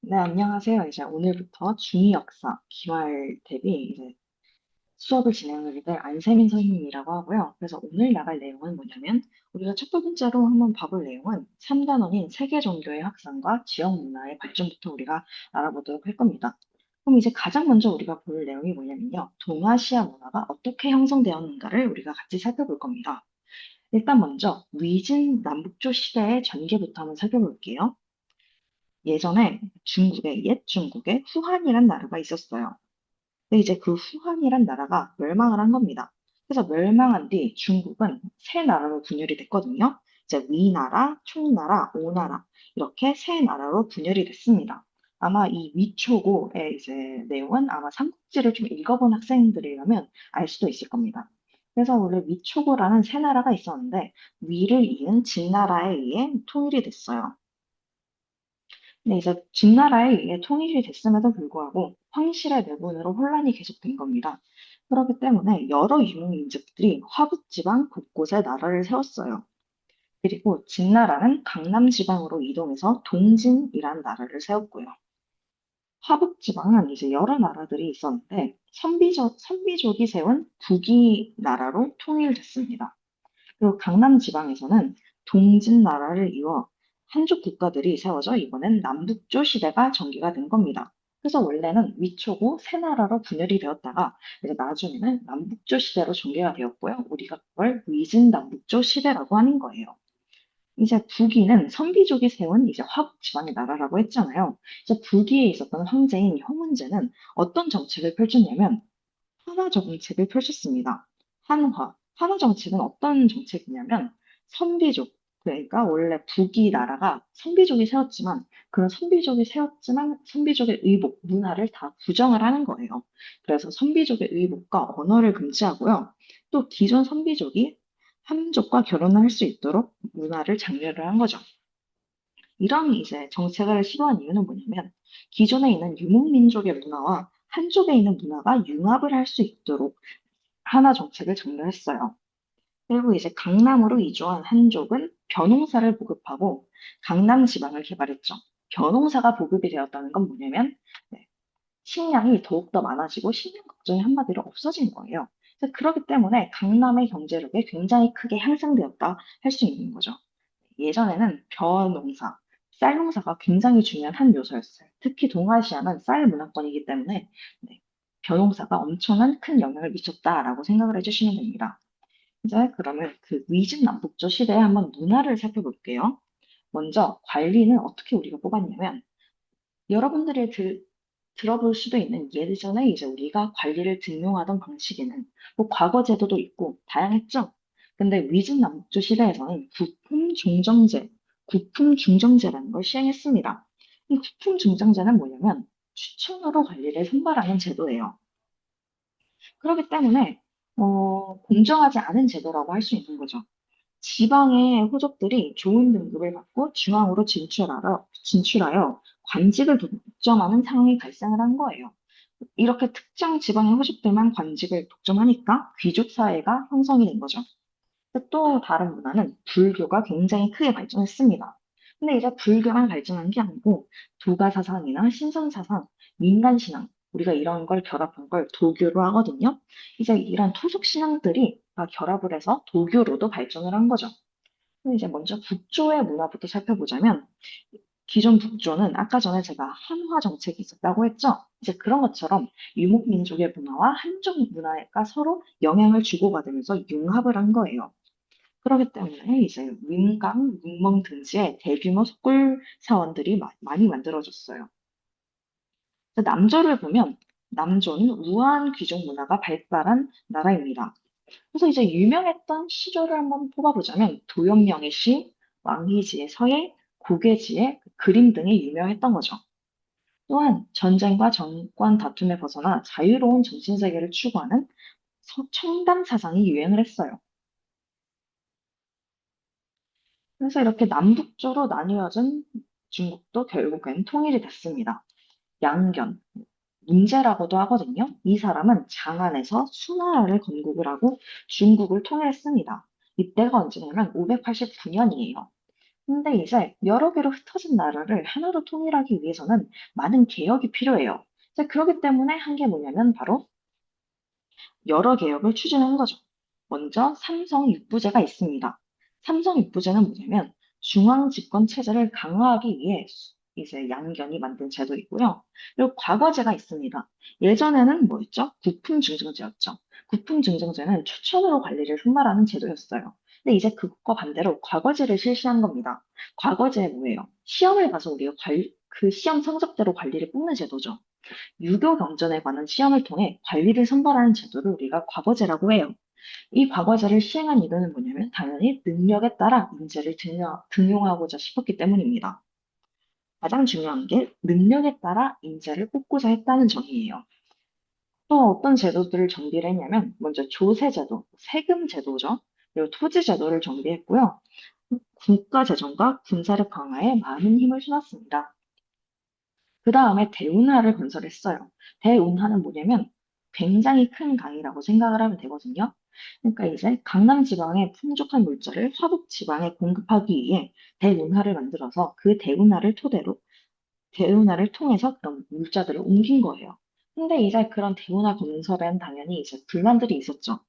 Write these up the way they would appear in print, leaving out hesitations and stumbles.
네, 안녕하세요. 이제 오늘부터 중2 역사 기말 대비 이제 수업을 진행하게 될 안세민 선생님이라고 하고요. 그래서 오늘 나갈 내용은 뭐냐면 우리가 첫 번째로 한번 봐볼 내용은 3단원인 세계 종교의 확산과 지역 문화의 발전부터 우리가 알아보도록 할 겁니다. 그럼 이제 가장 먼저 우리가 볼 내용이 뭐냐면요. 동아시아 문화가 어떻게 형성되었는가를 우리가 같이 살펴볼 겁니다. 일단 먼저 위진 남북조 시대의 전개부터 한번 살펴볼게요. 예전에 옛 중국에 후한이란 나라가 있었어요. 근데 이제 그 후한이란 나라가 멸망을 한 겁니다. 그래서 멸망한 뒤 중국은 세 나라로 분열이 됐거든요. 이제 위나라, 총나라, 오나라 이렇게 세 나라로 분열이 됐습니다. 아마 이 위초고의 이제 내용은 아마 삼국지를 좀 읽어본 학생들이라면 알 수도 있을 겁니다. 그래서 원래 위초고라는 세 나라가 있었는데 위를 이은 진나라에 의해 통일이 됐어요. 근데 이제 진나라에 의해 통일이 됐음에도 불구하고 황실의 내분으로 혼란이 계속된 겁니다. 그렇기 때문에 여러 유목민족들이 화북지방 곳곳에 나라를 세웠어요. 그리고 진나라는 강남 지방으로 이동해서 동진이라는 나라를 세웠고요. 화북지방은 이제 여러 나라들이 있었는데 선비족이 세운 북이 나라로 통일됐습니다. 그리고 강남 지방에서는 동진 나라를 이어 한족 국가들이 세워져 이번엔 남북조 시대가 전개가 된 겁니다. 그래서 원래는 위초고 세 나라로 분열이 되었다가 이제 나중에는 남북조 시대로 전개가 되었고요. 우리가 그걸 위진 남북조 시대라고 하는 거예요. 이제 북위는 선비족이 세운 이제 화북 지방의 나라라고 했잖아요. 이제 북위에 있었던 황제인 효문제는 어떤 정책을 펼쳤냐면 한화 정책을 펼쳤습니다. 한화 정책은 어떤 정책이냐면 선비족, 그러니까 원래 북이 나라가 선비족이 세웠지만 그런 선비족의 의복, 문화를 다 부정을 하는 거예요. 그래서 선비족의 의복과 언어를 금지하고요. 또 기존 선비족이 함족과 결혼을 할 수 있도록 문화를 장려를 한 거죠. 이런 이제 정책을 시도한 이유는 뭐냐면 기존에 있는 유목민족의 문화와 한족에 있는 문화가 융합을 할 수 있도록 하나 정책을 정리했어요. 그리고 이제 강남으로 이주한 한족은 벼농사를 보급하고 강남 지방을 개발했죠. 벼농사가 보급이 되었다는 건 뭐냐면 네, 식량이 더욱더 많아지고 식량 걱정이 한마디로 없어진 거예요. 그래서 그렇기 때문에 강남의 경제력이 굉장히 크게 향상되었다 할 수 있는 거죠. 예전에는 벼농사, 쌀 농사가 굉장히 중요한 한 요소였어요. 특히 동아시아는 쌀 문화권이기 때문에 네, 벼농사가 엄청난 큰 영향을 미쳤다라고 생각을 해주시면 됩니다. 이제 그러면 그 위진 남북조 시대의 한번 문화를 살펴볼게요. 먼저 관리는 어떻게 우리가 뽑았냐면 여러분들이 들어볼 수도 있는 예전에 이제 우리가 관리를 등용하던 방식에는 뭐 과거 제도도 있고 다양했죠. 근데 위진 남북조 시대에서는 구품 중정제라는 걸 시행했습니다. 이 구품 중정제는 뭐냐면 추천으로 관리를 선발하는 제도예요. 그렇기 때문에 공정하지 않은 제도라고 할 수 있는 거죠. 지방의 호족들이 좋은 등급을 받고 중앙으로 진출하여 관직을 독점하는 상황이 발생을 한 거예요. 이렇게 특정 지방의 호족들만 관직을 독점하니까 귀족 사회가 형성이 된 거죠. 근데 또 다른 문화는 불교가 굉장히 크게 발전했습니다. 근데 이제 불교만 발전한 게 아니고 도가사상이나 신선사상, 민간신앙, 우리가 이런 걸 결합한 걸 도교로 하거든요. 이제 이런 토속 신앙들이 다 결합을 해서 도교로도 발전을 한 거죠. 그럼 이제 먼저 북조의 문화부터 살펴보자면 기존 북조는 아까 전에 제가 한화 정책이 있었다고 했죠. 이제 그런 것처럼 유목민족의 문화와 한족 문화가 서로 영향을 주고받으면서 융합을 한 거예요. 그렇기 때문에 이제 윈강, 윈멍 등지에 대규모 석굴 사원들이 많이 만들어졌어요. 남조를 보면 남조는 우아한 귀족 문화가 발달한 나라입니다. 그래서 이제 유명했던 시조를 한번 뽑아보자면 도연명의 시, 왕희지의 서예, 고개지의 그림 등이 유명했던 거죠. 또한 전쟁과 정권 다툼에 벗어나 자유로운 정신세계를 추구하는 청담 사상이 유행을 했어요. 그래서 이렇게 남북조로 나뉘어진 중국도 결국엔 통일이 됐습니다. 양견, 문제라고도 하거든요. 이 사람은 장안에서 수나라를 건국을 하고 중국을 통일했습니다. 이때가 언제냐면 589년이에요. 근데 이제 여러 개로 흩어진 나라를 하나로 통일하기 위해서는 많은 개혁이 필요해요. 이제 그렇기 때문에 한 게 뭐냐면 바로 여러 개혁을 추진한 거죠. 먼저 삼성 육부제가 있습니다. 삼성 육부제는 뭐냐면 중앙 집권 체제를 강화하기 위해 이제 양견이 만든 제도이고요. 그리고 과거제가 있습니다. 예전에는 뭐였죠? 부품증정제였죠. 부품증정제는 추천으로 관리를 분발하는 제도였어요. 근데 이제 그것과 반대로 과거제를 실시한 겁니다. 과거제 뭐예요? 시험을 봐서 우리가 그 시험 성적대로 관리를 뽑는 제도죠. 유교 경전에 관한 시험을 통해 관리를 선발하는 제도를 우리가 과거제라고 해요. 이 과거제를 시행한 이유는 뭐냐면 당연히 능력에 따라 인재를 등용하고자 싶었기 때문입니다. 가장 중요한 게 능력에 따라 인재를 뽑고자 했다는 점이에요. 또 어떤 제도들을 정비를 했냐면 먼저 조세제도, 세금 제도죠. 그리고 토지 제도를 정비했고요. 국가 재정과 군사력 강화에 많은 힘을 쏟았습니다. 그 다음에 대운하를 건설했어요. 대운하는 뭐냐면 굉장히 큰 강이라고 생각을 하면 되거든요. 그러니까 이제 강남 지방의 풍족한 물자를 화북 지방에 공급하기 위해 대운하를 만들어서 그 대운하를 토대로 대운하를 통해서 그런 물자들을 옮긴 거예요. 근데 이제 그런 대운하 건설엔 당연히 이제 불만들이 있었죠.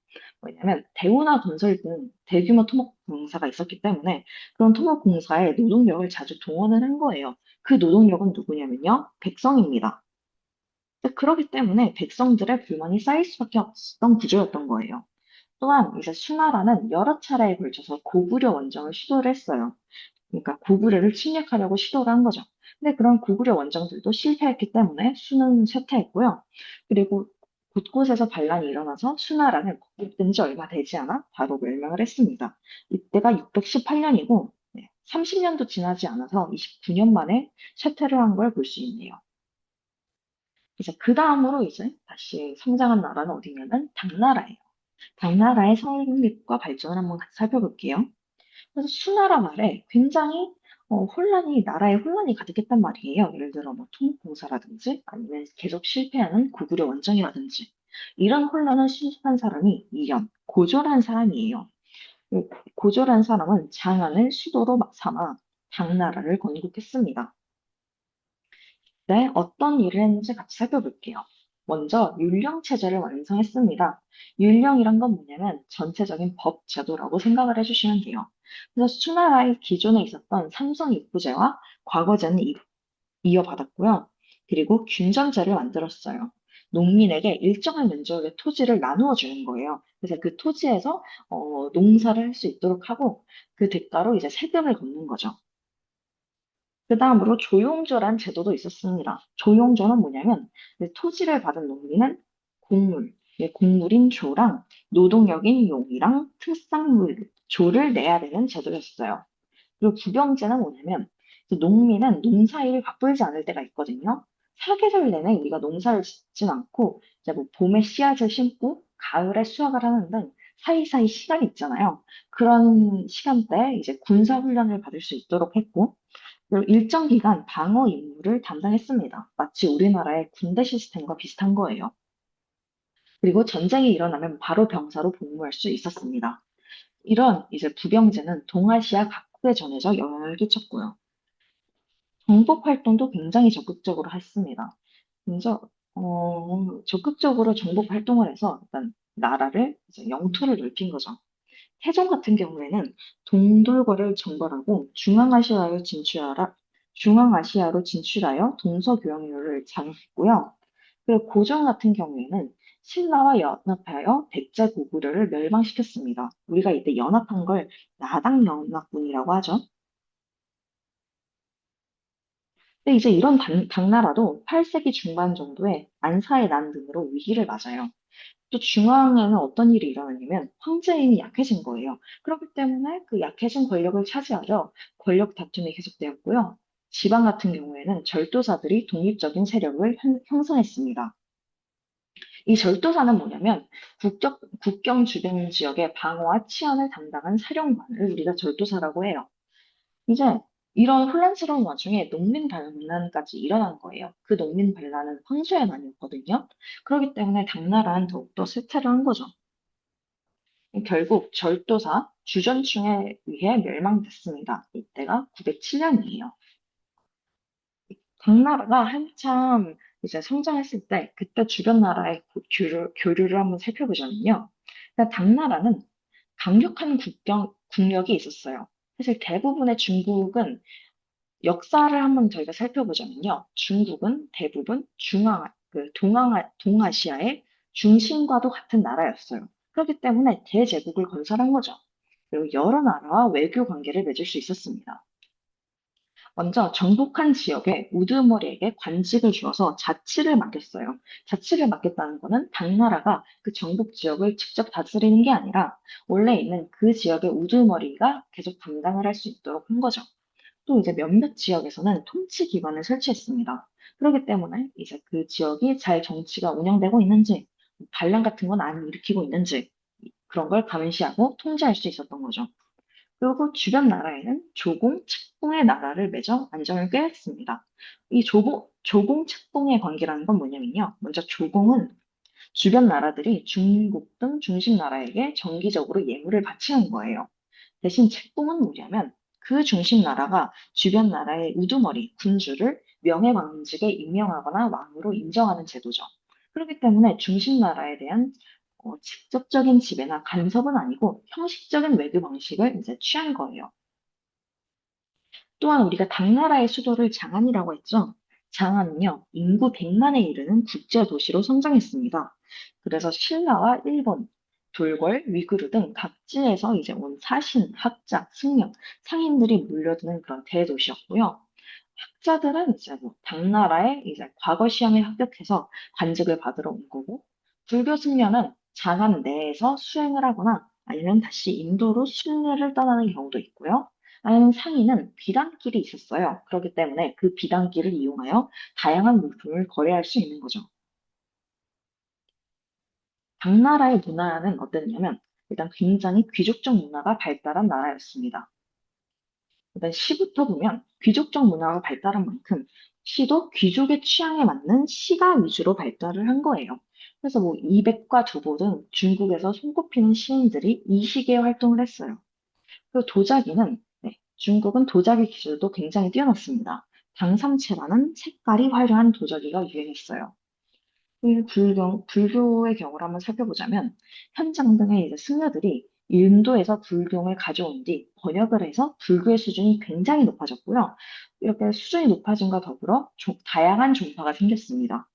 뭐냐면 대운하 건설 등 대규모 토목공사가 있었기 때문에 그런 토목공사에 노동력을 자주 동원을 한 거예요. 그 노동력은 누구냐면요. 백성입니다. 그렇기 때문에 백성들의 불만이 쌓일 수밖에 없었던 구조였던 거예요. 또한 이제 수나라는 여러 차례에 걸쳐서 고구려 원정을 시도를 했어요. 그러니까 고구려를 침략하려고 시도를 한 거죠. 근데 그런 고구려 원정들도 실패했기 때문에 수는 쇠퇴했고요. 그리고 곳곳에서 반란이 일어나서 수나라는 건국된 지 얼마 되지 않아 바로 멸망을 했습니다. 이때가 618년이고 30년도 지나지 않아서 29년 만에 쇠퇴를 한 걸 볼 수 있네요. 이제 그 다음으로 이제 다시 성장한 나라는 어디냐면 당나라예요. 당나라의 성립과 발전을 한번 같이 살펴볼게요. 그래서 수나라 말에 굉장히 나라에 혼란이 가득했단 말이에요. 예를 들어 뭐 통일공사라든지 아니면 계속 실패하는 고구려 원정이라든지 이런 혼란을 수습한 사람이 이연, 고조란 사람이에요. 그 고조란 사람은 장안을 수도로 삼아 당나라를 건국했습니다. 네, 어떤 일을 했는지 같이 살펴볼게요. 먼저 율령 체제를 완성했습니다. 율령이란 건 뭐냐면 전체적인 법 제도라고 생각을 해주시면 돼요. 그래서 수나라의 기존에 있었던 삼성 입부제와 과거제는 이어받았고요. 그리고 균전제를 만들었어요. 농민에게 일정한 면적의 토지를 나누어 주는 거예요. 그래서 그 토지에서 농사를 할 수 있도록 하고 그 대가로 이제 세금을 걷는 거죠. 그 다음으로 조용조란 제도도 있었습니다. 조용조는 뭐냐면 이제 토지를 받은 농민은 곡물, 곡물인 조랑 노동력인 용이랑 특산물 조를 내야 되는 제도였어요. 그리고 부병제는 뭐냐면 이제 농민은 농사일을 바쁘지 않을 때가 있거든요. 사계절 내내 우리가 농사를 짓진 않고 이제 뭐 봄에 씨앗을 심고 가을에 수확을 하는 등 사이사이 시간이 있잖아요. 그런 시간대에 이제 군사 훈련을 받을 수 있도록 했고 그리고 일정 기간 방어 임무를 담당했습니다. 마치 우리나라의 군대 시스템과 비슷한 거예요. 그리고 전쟁이 일어나면 바로 병사로 복무할 수 있었습니다. 이런 이제 부병제는 동아시아 각국에 전해져 영향을 끼쳤고요. 정복 활동도 굉장히 적극적으로 했습니다. 그래서 적극적으로 정복 활동을 해서 일단 나라를 이제 영토를 넓힌 거죠. 태종 같은 경우에는 동돌고를 정벌하고 중앙아시아로 진출하여 동서교역로를 장악했고요. 그리고 고종 같은 경우에는 신라와 연합하여 백제 고구려를 멸망시켰습니다. 우리가 이때 연합한 걸 나당연합군이라고 하죠. 근데 이제 이런 당나라도 8세기 중반 정도에 안사의 난 등으로 위기를 맞아요. 또 중앙에는 어떤 일이 일어나냐면 황제의 힘이 약해진 거예요. 그렇기 때문에 그 약해진 권력을 차지하려 권력 다툼이 계속되었고요. 지방 같은 경우에는 절도사들이 독립적인 세력을 형성했습니다. 이 절도사는 뭐냐면 국경 주변 지역의 방어와 치안을 담당한 사령관을 우리가 절도사라고 해요. 이제 이런 혼란스러운 와중에 농민 반란까지 일어난 거예요. 그 농민 반란은 황소의 난이었거든요. 그렇기 때문에 당나라는 더욱더 쇠퇴를 한 거죠. 결국 절도사 주전충에 의해 멸망됐습니다. 이때가 907년이에요. 당나라가 한참 이제 성장했을 때 그때 주변 나라의 교류를 한번 살펴보자면요. 그러니까 당나라는 강력한 국력이 있었어요. 사실 대부분의 중국은 역사를 한번 저희가 살펴보자면요. 중국은 대부분 동아시아의 중심과도 같은 나라였어요. 그렇기 때문에 대제국을 건설한 거죠. 그리고 여러 나라와 외교 관계를 맺을 수 있었습니다. 먼저 정복한 지역에 우두머리에게 관직을 주어서 자치를 맡겼어요. 자치를 맡겼다는 것은 당나라가 그 정복 지역을 직접 다스리는 게 아니라 원래 있는 그 지역의 우두머리가 계속 담당을 할 수 있도록 한 거죠. 또 이제 몇몇 지역에서는 통치 기관을 설치했습니다. 그렇기 때문에 이제 그 지역이 잘 정치가 운영되고 있는지, 반란 같은 건 안 일으키고 있는지, 그런 걸 감시하고 통제할 수 있었던 거죠. 그리고 주변 나라에는 조공, 책봉의 나라를 맺어 안정을 꾀했습니다. 이 조공, 책봉의 관계라는 건 뭐냐면요. 먼저 조공은 주변 나라들이 중국 등 중심 나라에게 정기적으로 예물을 바치는 거예요. 대신 책봉은 뭐냐면 그 중심 나라가 주변 나라의 우두머리, 군주를 명예왕직에 임명하거나 왕으로 인정하는 제도죠. 그렇기 때문에 중심 나라에 대한 직접적인 지배나 간섭은 아니고 형식적인 외교 방식을 이제 취한 거예요. 또한 우리가 당나라의 수도를 장안이라고 했죠. 장안은요, 인구 100만에 이르는 국제 도시로 성장했습니다. 그래서 신라와 일본, 돌궐, 위구르 등 각지에서 이제 온 사신, 학자, 승려, 상인들이 몰려드는 그런 대도시였고요. 학자들은 이제 뭐 당나라의 이제 과거 시험에 합격해서 관직을 받으러 온 거고, 불교 승려는 장안 내에서 수행을 하거나 아니면 다시 인도로 순례를 떠나는 경우도 있고요. 아니면 상인은 비단길이 있었어요. 그렇기 때문에 그 비단길을 이용하여 다양한 물품을 거래할 수 있는 거죠. 당나라의 문화는 어땠냐면 일단 굉장히 귀족적 문화가 발달한 나라였습니다. 일단 시부터 보면 귀족적 문화가 발달한 만큼 시도 귀족의 취향에 맞는 시가 위주로 발달을 한 거예요. 그래서 뭐 이백과 두보 등 중국에서 손꼽히는 시인들이 이 시기에 활동을 했어요. 그리고 도자기는 중국은 도자기 기술도 굉장히 뛰어났습니다. 당삼채라는 색깔이 화려한 도자기가 유행했어요. 이 불교의 경우를 한번 살펴보자면 현장 등의 이제 승려들이 인도에서 불교를 가져온 뒤 번역을 해서 불교의 수준이 굉장히 높아졌고요. 이렇게 수준이 높아짐과 더불어 다양한 종파가 생겼습니다.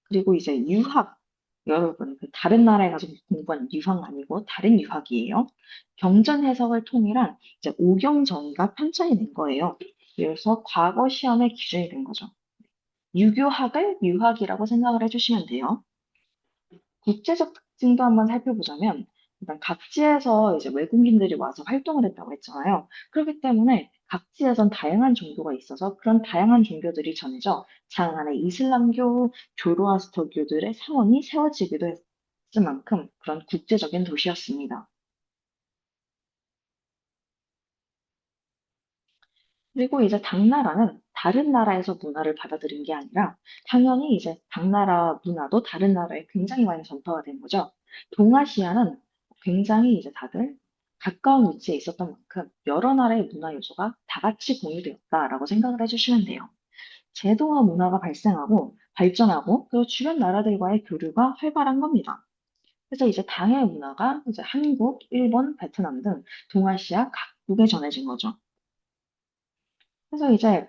그리고 이제 유학, 여러분, 그 다른 나라에 가서 공부한 유학 아니고 다른 유학이에요. 경전 해석을 통일한 이제 오경정의가 편찬이 된 거예요. 그래서 과거 시험의 기준이 된 거죠. 유교학을 유학이라고 생각을 해주시면 돼요. 국제적 특징도 한번 살펴보자면, 일단 각지에서 이제 외국인들이 와서 활동을 했다고 했잖아요. 그렇기 때문에 각지에선 다양한 종교가 있어서 그런 다양한 종교들이 전해져 장안의 이슬람교, 조로아스터교들의 사원이 세워지기도 했을 만큼 그런 국제적인 도시였습니다. 그리고 이제 당나라는 다른 나라에서 문화를 받아들인 게 아니라 당연히 이제 당나라 문화도 다른 나라에 굉장히 많이 전파가 된 거죠. 동아시아는 굉장히 이제 다들 가까운 위치에 있었던 만큼 여러 나라의 문화 요소가 다 같이 공유되었다라고 생각을 해주시면 돼요. 제도화 문화가 발생하고 발전하고 그리고 주변 나라들과의 교류가 활발한 겁니다. 그래서 이제 당의 문화가 이제 한국, 일본, 베트남 등 동아시아 각국에 전해진 거죠. 그래서 이제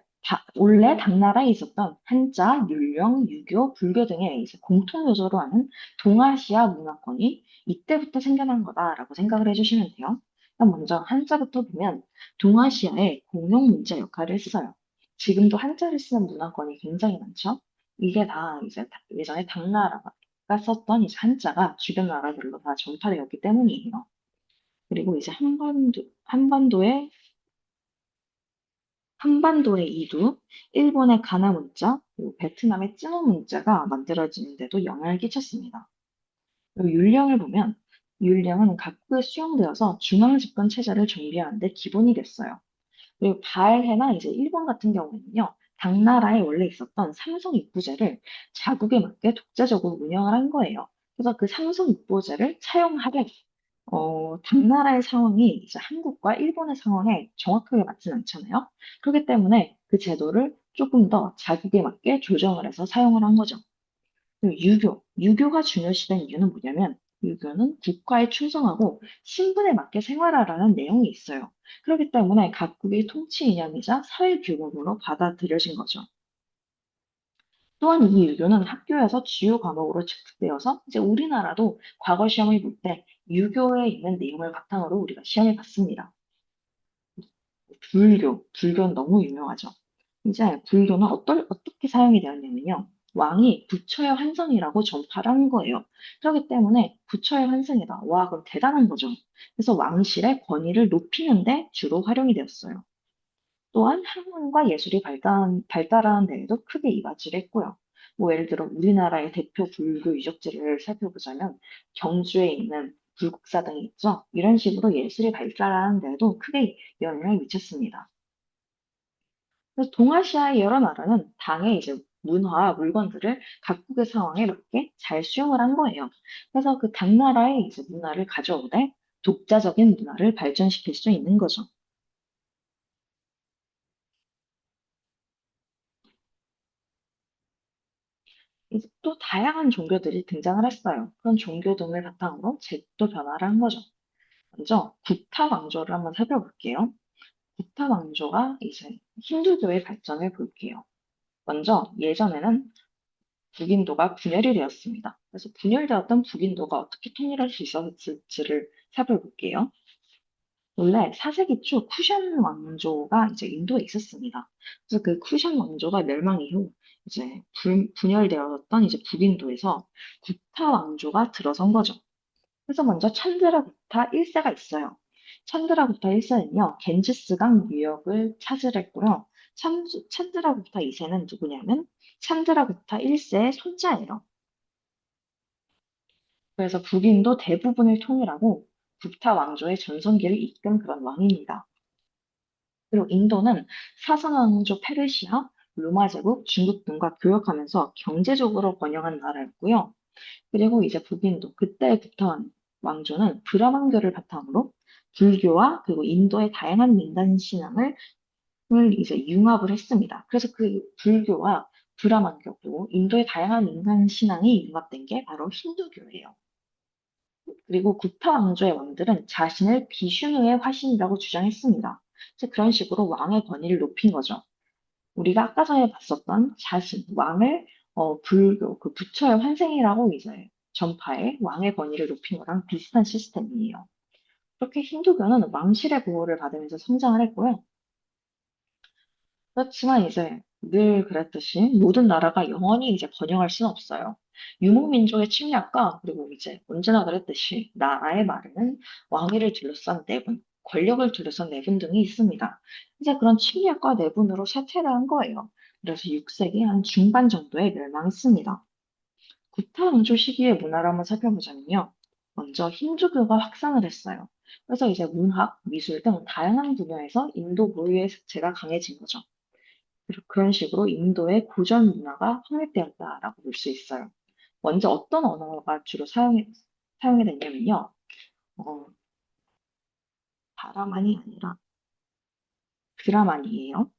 원래 당나라에 있었던 한자, 율령, 유교, 불교 등의 이제 공통 요소로 하는 동아시아 문화권이 이때부터 생겨난 거다라고 생각을 해주시면 돼요. 그럼 먼저 한자부터 보면 동아시아의 공용 문자 역할을 했어요. 지금도 한자를 쓰는 문화권이 굉장히 많죠. 이게 다 이제 예전에 당나라가 썼던 이제 한자가 주변 나라들로 다 전파되었기 때문이에요. 그리고 이제 한반도의 이두, 일본의 가나 문자, 그리고 베트남의 쯔어 문자가 만들어지는데도 영향을 끼쳤습니다. 그리고 율령을 보면 율령은 각국에 수용되어서 중앙 집권 체제를 정비하는 데 기본이 됐어요. 그리고 발해나 이제 일본 같은 경우에는요, 당나라에 원래 있었던 삼성 입구제를 자국에 맞게 독자적으로 운영을 한 거예요. 그래서 그 삼성육보제를 차용하되 당나라의 상황이 이제 한국과 일본의 상황에 정확하게 맞진 않잖아요. 그렇기 때문에 그 제도를 조금 더 자국에 맞게 조정을 해서 사용을 한 거죠. 그리고 유교가 중요시된 이유는 뭐냐면, 유교는 국가에 충성하고 신분에 맞게 생활하라는 내용이 있어요. 그렇기 때문에 각국의 통치 이념이자 사회 규범으로 받아들여진 거죠. 또한 이 유교는 학교에서 주요 과목으로 채택되어서 이제 우리나라도 과거 시험을 볼 때 유교에 있는 내용을 바탕으로 우리가 시험에 봤습니다. 불교는 너무 유명하죠. 이제 불교는 어떻게 사용이 되었냐면요. 왕이 부처의 환상이라고 전파를 한 거예요. 그렇기 때문에 부처의 환상이다. 와, 그럼 대단한 거죠. 그래서 왕실의 권위를 높이는데 주로 활용이 되었어요. 또한 학문과 예술이 발달하는 데에도 크게 이바지를 했고요. 뭐 예를 들어 우리나라의 대표 불교 유적지를 살펴보자면 경주에 있는 불국사당이 있죠. 이런 식으로 예술이 발달하는 데에도 크게 영향을 미쳤습니다. 그래서 동아시아의 여러 나라는 당의 이제 문화와 물건들을 각국의 상황에 맞게 잘 수용을 한 거예요. 그래서 그 당나라의 이제 문화를 가져오되 독자적인 문화를 발전시킬 수 있는 거죠. 이제 또 다양한 종교들이 등장을 했어요. 그런 종교 등을 바탕으로 제도 변화를 한 거죠. 먼저 구타 왕조를 한번 살펴볼게요. 구타 왕조가 이제 힌두교의 발전을 볼게요. 먼저 예전에는 북인도가 분열이 되었습니다. 그래서 분열되었던 북인도가 어떻게 통일할 수 있었을지를 살펴볼게요. 원래 4세기 초 쿠션 왕조가 이제 인도에 있었습니다. 그래서 그 쿠션 왕조가 멸망 이후 이제 분열되었던 이제 북인도에서 구타 왕조가 들어선 거죠. 그래서 먼저 찬드라구타 1세가 있어요. 찬드라구타 1세는요, 겐지스강 유역을 차지했고요. 찬드라구타 2세는 누구냐면 찬드라구타 1세의 손자예요. 그래서 북인도 대부분을 통일하고 구타 왕조의 전성기를 이끈 그런 왕입니다. 그리고 인도는 사선왕조 페르시아, 로마 제국, 중국 등과 교역하면서 경제적으로 번영한 나라였고요. 그리고 이제 북인도, 그때 구타 왕조는 브라만교를 바탕으로 불교와 그리고 인도의 다양한 민간 신앙을 이제 융합을 했습니다. 그래서 그 불교와 브라만교 그리고 인도의 다양한 민간 신앙이 융합된 게 바로 힌두교예요. 그리고 구타 왕조의 왕들은 자신을 비슈누의 화신이라고 주장했습니다. 그래서 그런 식으로 왕의 권위를 높인 거죠. 우리가 아까 전에 봤었던 자신, 왕을 불교, 그 부처의 환생이라고 이제 전파해 왕의 권위를 높인 거랑 비슷한 시스템이에요. 그렇게 힌두교는 왕실의 보호를 받으면서 성장을 했고요. 그렇지만 이제 늘 그랬듯이 모든 나라가 영원히 이제 번영할 수는 없어요. 유목민족의 침략과 그리고 이제 언제나 그랬듯이 나라의 말에는 왕위를 둘러싼 내분, 권력을 둘러싼 내분 등이 있습니다. 이제 그런 침략과 내분으로 쇠퇴를 한 거예요. 그래서 6세기 한 중반 정도에 멸망했습니다. 구타 왕조 시기의 문화를 한번 살펴보자면요. 먼저 힌두교가 확산을 했어요. 그래서 이제 문학, 미술 등 다양한 분야에서 인도 고유의 색채가 강해진 거죠. 그런 식으로 인도의 고전 문화가 확립되었다라고 볼 수 있어요. 먼저 어떤 언어가 주로 사용이 됐냐면요. 어, 바라만이 아니라 브라만이에요.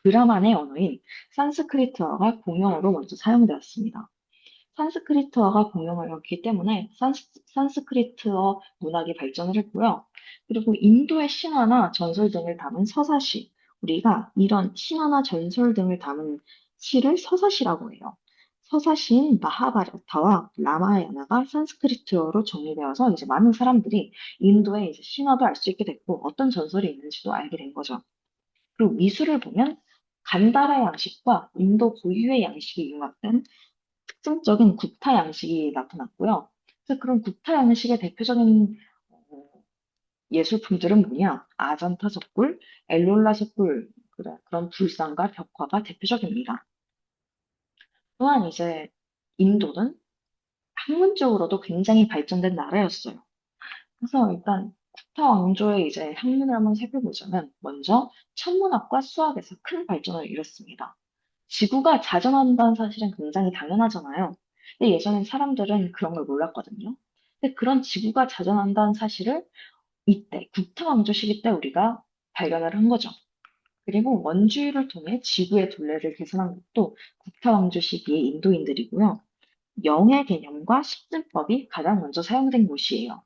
브라만의 언어인 산스크리트어가 공용어로 먼저 사용되었습니다. 산스크리트어가 공용어였기 때문에 산스크리트어 문학이 발전을 했고요. 그리고 인도의 신화나 전설 등을 담은 서사시, 우리가 이런 신화나 전설 등을 담은 시를 서사시라고 해요. 서사시인 마하바라타와 라마야나가 산스크리트어로 정리되어서 이제 많은 사람들이 인도의 이제 신화도 알 수 있게 됐고 어떤 전설이 있는지도 알게 된 거죠. 그리고 미술을 보면 간다라 양식과 인도 고유의 양식이 융합된 특징적인 구타 양식이 나타났고요. 그래서 그런 구타 양식의 대표적인 어, 예술품들은 뭐냐? 아잔타 석굴, 엘롤라 석굴, 그런 불상과 벽화가 대표적입니다. 또한 이제 인도는 학문적으로도 굉장히 발전된 나라였어요. 그래서 일단 구타 왕조의 이제 학문을 한번 살펴보자면 먼저 천문학과 수학에서 큰 발전을 이뤘습니다. 지구가 자전한다는 사실은 굉장히 당연하잖아요. 근데 예전엔 사람들은 그런 걸 몰랐거든요. 근데 그런 지구가 자전한다는 사실을 이때 국타왕조 시기 때 우리가 발견을 한 거죠. 그리고 원주율을 통해 지구의 둘레를 계산한 것도 국타왕조 시기의 인도인들이고요. 영의 개념과 식증법이 가장 먼저 사용된 곳이에요.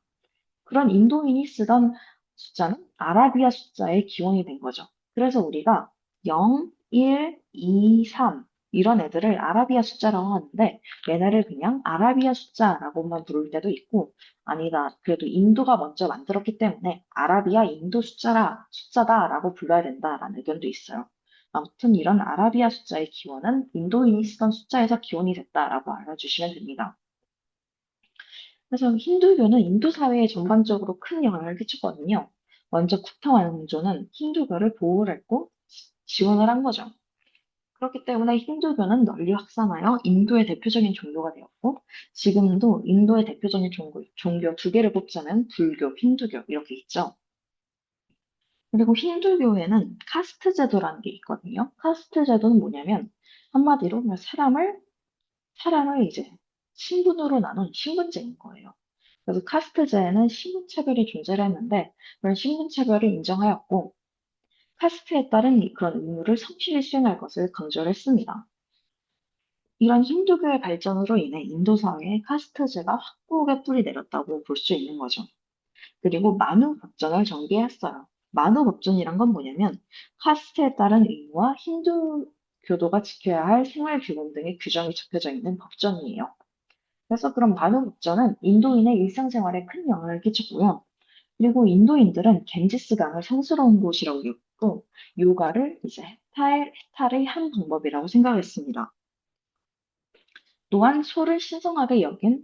그런 인도인이 쓰던 숫자는 아라비아 숫자의 기원이 된 거죠. 그래서 우리가 0, 1, 2, 3 이런 애들을 아라비아 숫자라고 하는데 얘네를 그냥 아라비아 숫자라고만 부를 때도 있고 아니다. 그래도 인도가 먼저 만들었기 때문에 아라비아 인도 숫자다라고 불러야 된다라는 의견도 있어요. 아무튼 이런 아라비아 숫자의 기원은 인도인이 쓰던 숫자에서 기원이 됐다라고 알아주시면 됩니다. 그래서 힌두교는 인도 사회에 전반적으로 큰 영향을 끼쳤거든요. 먼저 쿠타 왕조는 힌두교를 보호를 했고 지원을 한 거죠. 그렇기 때문에 힌두교는 널리 확산하여 인도의 대표적인 종교가 되었고 지금도 인도의 대표적인 종교 두 개를 꼽자면 불교, 힌두교 이렇게 있죠. 그리고 힌두교에는 카스트 제도라는 게 있거든요. 카스트 제도는 뭐냐면 한마디로 그냥 사람을 이제 신분으로 나눈 신분제인 거예요. 그래서 카스트제에는 신분차별이 존재를 했는데 그런 신분차별을 인정하였고 카스트에 따른 그런 의무를 성실히 수행할 것을 강조를 했습니다. 이런 힌두교의 발전으로 인해 인도 사회에 카스트제가 확고하게 뿌리 내렸다고 볼 수 있는 거죠. 그리고 만우 법전을 정비했어요. 만우 법전이란 건 뭐냐면 카스트에 따른 의무와 힌두 교도가 지켜야 할 생활 규범 등의 규정이 적혀져 있는 법전이에요. 그래서 그런 만우 법전은 인도인의 일상생활에 큰 영향을 끼쳤고요. 그리고 인도인들은 갱지스 강을 성스러운 곳이라고 여겼고 요가를 이제 해탈의 한 방법이라고 생각했습니다. 또한 소를 신성하게 여긴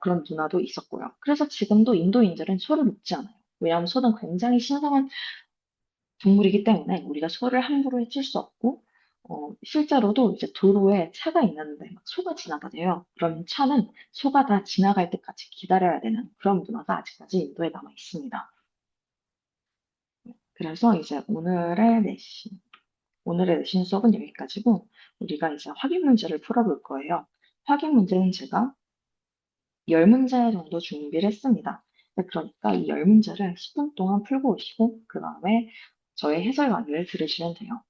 그런 문화도 있었고요. 그래서 지금도 인도인들은 소를 먹지 않아요. 왜냐하면 소는 굉장히 신성한 동물이기 때문에 우리가 소를 함부로 해칠 수 없고 실제로도 이제 도로에 차가 있는데 막 소가 지나가대요. 그럼 차는 소가 다 지나갈 때까지 기다려야 되는 그런 문화가 아직까지 인도에 남아 있습니다. 그래서 이제 오늘의 내신 수업은 여기까지고 우리가 이제 확인 문제를 풀어볼 거예요. 확인 문제는 제가 10문제 정도 준비를 했습니다. 네, 그러니까 이 10문제를 10분 동안 풀고 오시고 그 다음에 저의 해설 강의를 들으시면 돼요.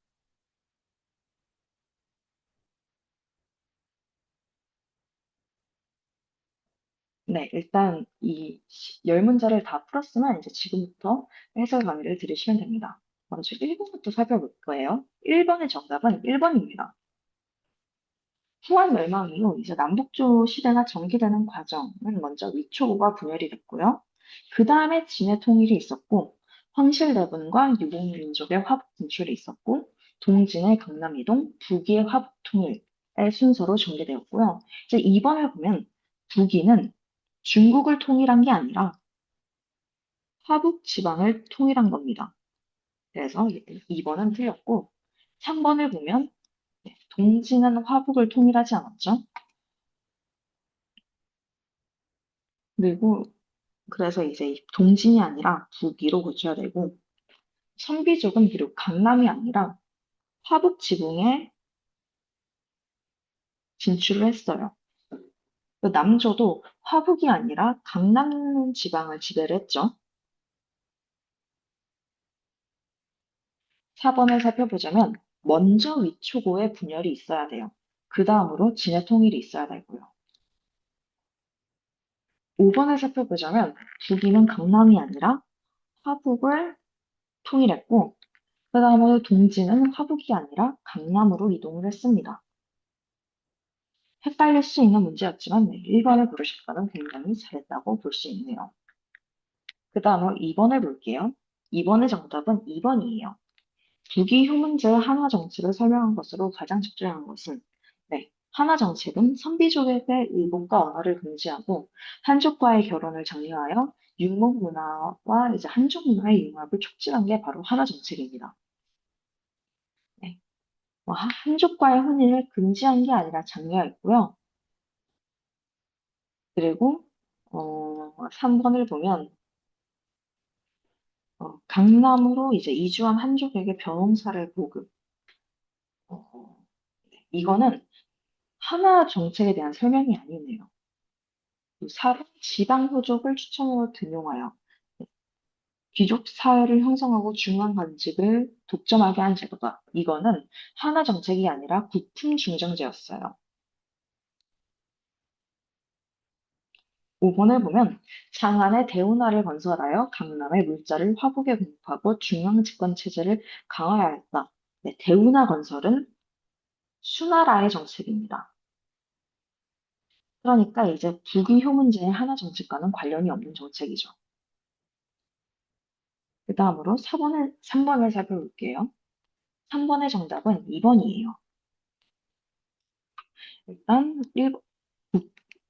네, 일단 이 10문제를 다 풀었으면 이제 지금부터 해설 강의를 들으시면 됩니다. 먼저 1번부터 살펴볼 거예요. 1번의 정답은 1번입니다. 후한 멸망 이후 이제 남북조 시대가 전개되는 과정은 먼저 위초고가 분열이 됐고요. 그 다음에 진해 통일이 있었고, 황실대군과 유목민족의 화북 진출이 있었고, 동진의 강남 이동, 북위의 화북 통일의 순서로 전개되었고요. 이제 2번을 보면 북위는 중국을 통일한 게 아니라 화북 지방을 통일한 겁니다. 그래서 2번은 틀렸고, 3번을 보면 동진은 화북을 통일하지 않았죠. 그리고 그래서 이제 동진이 아니라 북위로 고쳐야 되고 선비족은 비록 강남이 아니라 화북 지붕에 진출을 했어요. 그 남조도 화북이 아니라 강남 지방을 지배를 했죠. 4번을 살펴보자면 먼저 위초고의 분열이 있어야 돼요. 그 다음으로 진해 통일이 있어야 되고요. 5번을 살펴보자면 북위는 강남이 아니라 화북을 통일했고 그 다음으로 동진은 화북이 아니라 강남으로 이동을 했습니다. 헷갈릴 수 있는 문제였지만 네, 1번을 고르셨다면 굉장히 잘했다고 볼 수 있네요. 그 다음으로 2번을 볼게요. 2번의 정답은 2번이에요. 북이 효문제의 한화 정책을 설명한 것으로 가장 적절한 것은 네, 한화 정책은 선비족에게 일본과 언어를 금지하고 한족과의 결혼을 장려하여 유목 문화와 이제 한족 문화의 융합을 촉진한 게 바로 한화 정책입니다. 네, 한족과의 혼인을 금지한 게 아니라 장려했고요. 그리고 3번을 보면 강남으로 이제 이주한 한족에게 벼농사를 보급. 어, 이거는 하나 정책에 대한 설명이 아니네요. 4번 지방 호족을 추천으로 등용하여 귀족 사회를 형성하고 중앙 관직을 독점하게 한 제도다. 이거는 하나 정책이 아니라 국품 중정제였어요. 5번을 보면 장안의 대운하를 건설하여 강남의 물자를 화북에 공급하고 중앙 집권 체제를 강화하였다. 네, 대운하 건설은 수나라의 정책입니다. 그러니까 이제 북위 효문제의 하나 정책과는 관련이 없는 정책이죠. 그 다음으로 3번을 살펴볼게요. 3번의 정답은 2번이에요. 일단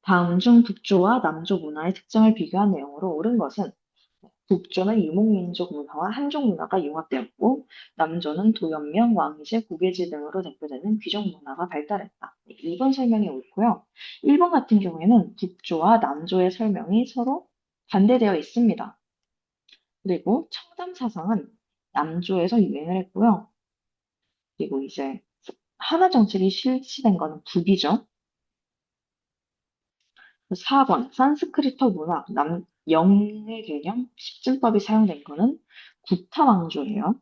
다음 중 북조와 남조 문화의 특징을 비교한 내용으로 옳은 것은 북조는 유목민족 문화와 한족 문화가 융합되었고 남조는 도연명, 왕이제, 고개지 등으로 대표되는 귀족 문화가 발달했다. 2번 설명이 옳고요. 1번 같은 경우에는 북조와 남조의 설명이 서로 반대되어 있습니다. 그리고 청담 사상은 남조에서 유행을 했고요. 그리고 이제 하나 정책이 실시된 것은 북이죠. 4번 산스크리트 문학 영의 개념 십진법이 사용된 것은 구타왕조예요.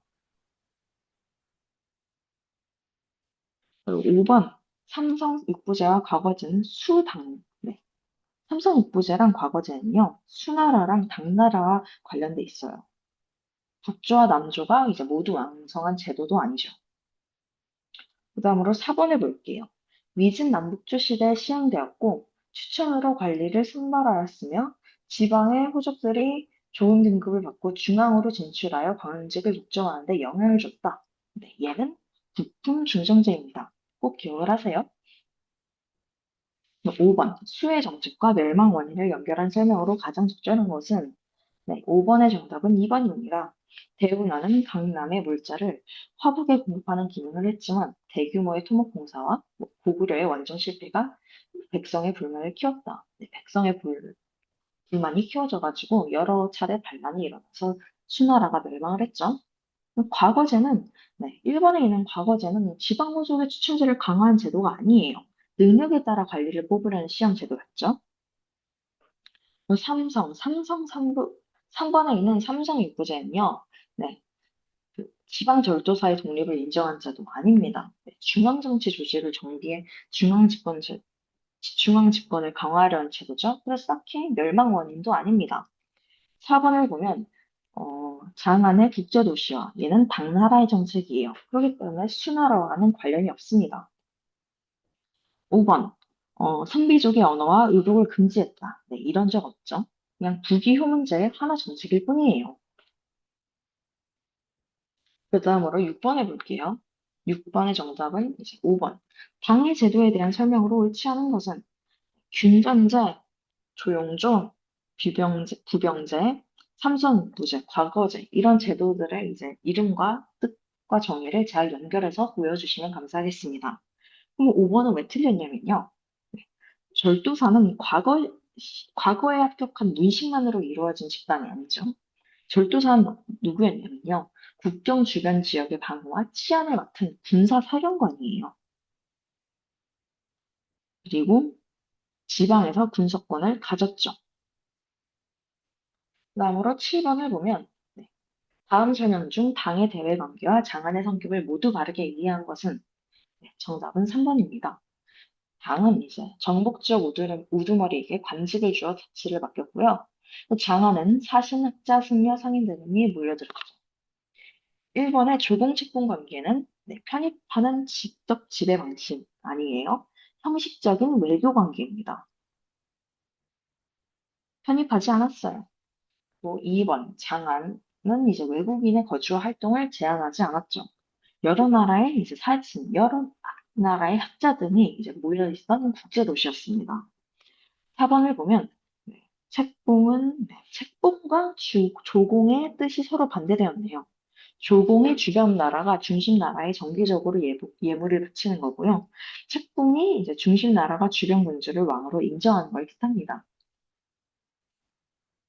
그리고 5번 삼성 육부제와 과거제는 네. 삼성 육부제랑 과거제는요, 수나라랑 당나라와 관련돼 있어요. 북조와 남조가 이제 모두 왕성한 제도도 아니죠. 그 다음으로 4번을 볼게요. 위진 남북조 시대에 시행되었고 추천으로 관리를 선발하였으며 지방의 호족들이 좋은 등급을 받고 중앙으로 진출하여 관직을 독점하는 데 영향을 줬다. 네, 얘는 북풍 중정제입니다. 꼭 기억을 하세요. 5번 수해 정책과 멸망 원인을 연결한 설명으로 가장 적절한 것은 네, 5번의 정답은 2번입니다. 대운하는 강남의 물자를 화북에 공급하는 기능을 했지만 대규모의 토목공사와 고구려의 원정 실패가 백성의 불만을 키웠다. 네, 백성의 불만이 키워져가지고 여러 차례 반란이 일어나서 수나라가 멸망을 했죠. 과거제는 1번에 있는 과거제는 지방호족의 추천제를 강화한 제도가 아니에요. 능력에 따라 관리를 뽑으려는 시험 제도였죠. 삼성 3번에 있는 삼성 육부제는요, 네, 지방절도사의 독립을 인정한 제도가 아닙니다. 네, 중앙정치 조직을 정비해 중앙집권을 강화하려는 제도죠. 그래서 딱히 멸망 원인도 아닙니다. 4번을 보면, 장안의 국제도시화, 얘는 당나라의 정책이에요. 그렇기 때문에 수나라와는 관련이 없습니다. 5번, 선비족의 언어와 의복을 금지했다. 네, 이런 적 없죠. 그냥 부귀 효문제의 하나 정책일 뿐이에요. 그 다음으로 6번 해볼게요. 6번의 정답은 이제 5번. 당의 제도에 대한 설명으로 옳지 않은 것은 균전제, 조용조, 부병제, 삼성부제, 과거제 이런 제도들의 이제 이름과 뜻과 정의를 잘 연결해서 보여주시면 감사하겠습니다. 그럼 5번은 왜 틀렸냐면요. 절도사는 과거에 합격한 문식만으로 이루어진 집단이 아니죠. 절도사는 누구였냐면요. 국경 주변 지역의 방어와 치안을 맡은 군사 사령관이에요. 그리고 지방에서 군사권을 가졌죠. 다음으로 7번을 보면 네, 다음 설명 중 당의 대외 관계와 장안의 성격을 모두 바르게 이해한 것은 네, 정답은 3번입니다. 당은 이제 정복 지역 우두머리에게 관직을 주어 자치를 맡겼고요. 장안은 사신, 학자, 승려, 상인 등이 몰려들었죠. 1번의 조공측분 관계는 네, 편입하는 직접 지배 방식 아니에요. 형식적인 외교 관계입니다. 편입하지 않았어요. 또 2번 장안은 이제 외국인의 거주 활동을 제한하지 않았죠. 여러 나라의 이제 사진, 여러 나라의 학자 등이 이제 모여있던 국제도시였습니다. 4번을 보면 책봉과 조공의 뜻이 서로 반대되었네요. 조공이 주변 나라가 중심 나라에 정기적으로 예물을 바치는 거고요. 책봉이 이제 중심 나라가 주변 군주를 왕으로 인정하는 걸 뜻합니다.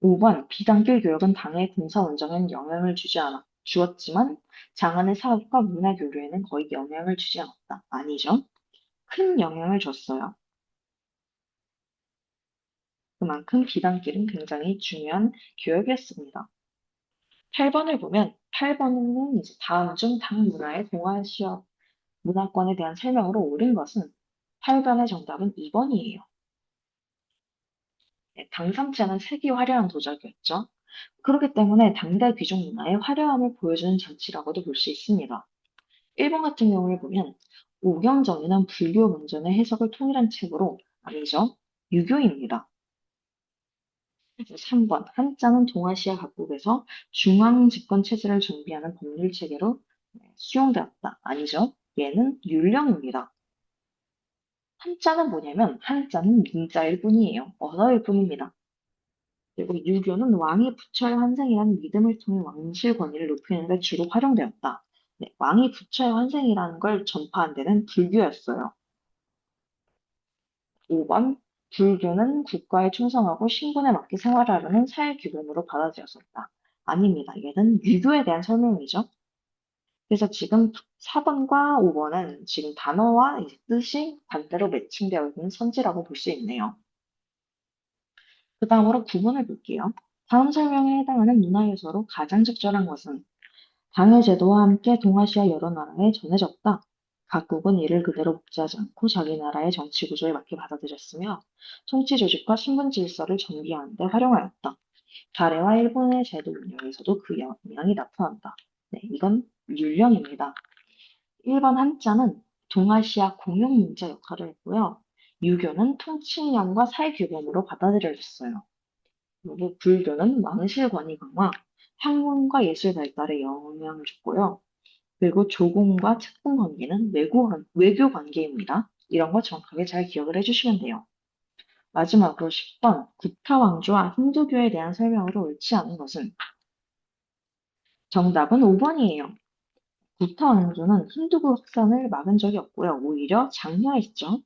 5번 비단길 교역은 당의 군사 운정엔 영향을 주었지만 장안의 사업과 문화 교류에는 거의 영향을 주지 않았다. 아니죠. 큰 영향을 줬어요. 그만큼 비단길은 굉장히 중요한 교육이었습니다. 8번을 보면 8번은 이제 다음 중 당 문화의 동아시아 문화권에 대한 설명으로 옳은 것은 8번의 정답은 2번이에요. 당삼체는 색이 화려한 도자기였죠. 그렇기 때문에 당대 귀족 문화의 화려함을 보여주는 잔치라고도 볼 수 있습니다. 일본 같은 경우를 보면 오경정에는 불교 문전의 해석을 통일한 책으로 아니죠. 유교입니다. 3번 한자는 동아시아 각국에서 중앙 집권 체제를 정비하는 법률 체계로 수용되었다. 아니죠. 얘는 율령입니다. 한자는 뭐냐면 한자는 민자일 뿐이에요. 언어일 뿐입니다. 그리고 유교는 왕이 부처의 환생이라는 믿음을 통해 왕실 권위를 높이는 데 주로 활용되었다. 네, 왕이 부처의 환생이라는 걸 전파한 데는 불교였어요. 5번 불교는 국가에 충성하고 신분에 맞게 생활하려는 사회 규범으로 받아들였었다. 아닙니다. 얘는 유교에 대한 설명이죠. 그래서 지금 4번과 5번은 지금 단어와 이제 뜻이 반대로 매칭되어 있는 선지라고 볼 수 있네요. 그 다음으로 구분을 볼게요. 다음 설명에 해당하는 문화요소로 가장 적절한 것은 당해제도와 함께 동아시아 여러 나라에 전해졌다. 각국은 이를 그대로 복제하지 않고 자기 나라의 정치 구조에 맞게 받아들였으며 통치 조직과 신분 질서를 정비하는 데 활용하였다. 가레와 일본의 제도 운영에서도 그 영향이 나타난다. 네, 이건 율령입니다. 1번 한자는 동아시아 공용 문자 역할을 했고요. 유교는 통치력과 사회규범으로 받아들여졌어요. 그리고 불교는 왕실 권위 강화, 학문과 예술 발달에 영향을 줬고요. 그리고 조공과 측근 관계는 외교 관계입니다. 이런 거 정확하게 잘 기억을 해주시면 돼요. 마지막으로 10번, 구타 왕조와 힌두교에 대한 설명으로 옳지 않은 것은 정답은 5번이에요. 구타 왕조는 힌두교 확산을 막은 적이 없고요. 오히려 장려했죠.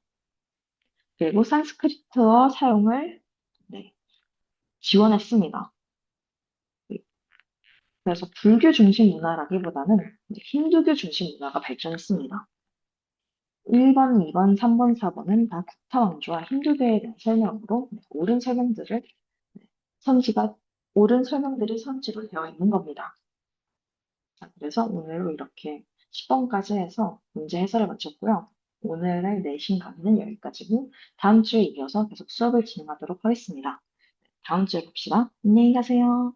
그리고 산스크리트어 사용을 네, 지원했습니다. 그래서 불교 중심 문화라기보다는 힌두교 중심 문화가 발전했습니다. 1번, 2번, 3번, 4번은 다 구타 왕조와 힌두교에 대한 설명으로 옳은 설명들을 선지가 옳은 설명들이 선지로 되어 있는 겁니다. 자, 그래서 오늘 이렇게 10번까지 해서 문제 해설을 마쳤고요. 오늘의 내신 강의는 여기까지고 다음 주에 이어서 계속 수업을 진행하도록 하겠습니다. 다음 주에 봅시다. 안녕히 가세요.